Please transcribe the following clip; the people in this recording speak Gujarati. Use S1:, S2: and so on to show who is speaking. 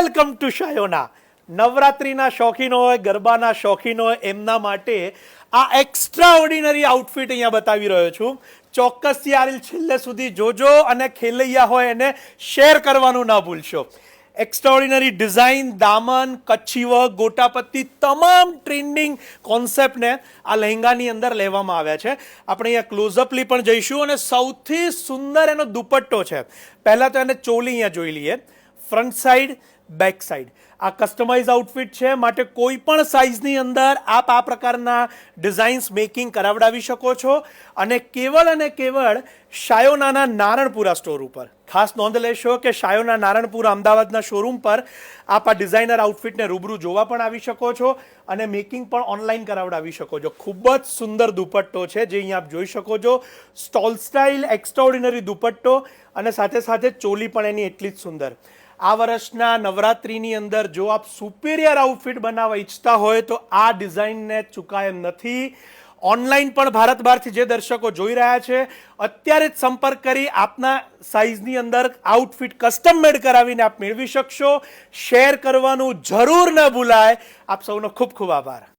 S1: Welcome to Shayona. નવરાત્રિના શોખીન હોય, ગરબાના શોખીન હોય, એમના માટે આ એક્સ્ટ્રા ઓર્ડિનરી આઉટફિટ અહીંયા બતાવી રહ્યો છું. ચોક્કસથી આ રીલ છેલ્લે સુધી જોજો અને ખેલૈયા હોય એને શેર કરવાનું ના ભૂલશો. એક્સ્ટ્રાઓર્ડિનરી ડિઝાઇન, દામન, કચ્છી વર્ક, ગોટાપત્તી, તમામ ટ્રેન્ડિંગ કોન્સેપ્ટને આ લહેંગાની અંદર લેવામાં આવ્યા છે. આપણે અહીંયા ક્લોઝઅપલી પણ જઈશું અને સૌથી સુંદર એનો દુપટ્ટો છે. પહેલાં તો એને ચોલી અહીંયા જોઈ લઈએ. ફ્રન્ટ સાઈડ, બેક સાઈડ આ કસ્ટમાઇઝ આઉટફિટ છે, માટે કોઈ પણ સાઇઝની અંદર આપ આ પ્રકારના ડિઝાઇન્સ મેકિંગ કરાવડાવી શકો છો. અને કેવળ શાયોનાના નારણપુરા સ્ટોર ઉપર ખાસ નોંધ લેશો કે શાયોના નારણપુરા અમદાવાદના શોરૂમ પર આપ આ ડિઝાઇનર આઉટફિટને રૂબરૂ જોવા પણ આવી શકો છો અને મેકિંગ પણ ઓનલાઈન કરાવડાવી શકો છો. ખૂબ જ સુંદર દુપટ્ટો છે જે અહીંયા આપ જોઈ શકો છો. સ્ટોલ સ્ટાઇલ એક્સ્ટ્રાઓર્ડિનરી દુપટ્ટો અને સાથે સાથે ચોલી પણ એની એટલી જ સુંદર. આ વર્ષના નવરાત્રિની અંદર જો આપ સુપિરિયર આઉટફિટ બનાવવા ઈચ્છતા હોય તો આ ડિઝાઇનને ચૂકાય એમ નથી. ઓનલાઈન પણ ભારત બહારથી જે દર્શકો જોઈ રહ્યા છે અત્યારે જ સંપર્ક કરી આપના સાઇઝની અંદર આઉટફિટ કસ્ટમ મેડ કરાવીને આપ મેળવી શકશો. શેર કરવાનું જરૂર ન ભૂલાય. આપ સૌનો ખૂબ ખૂબ આભાર.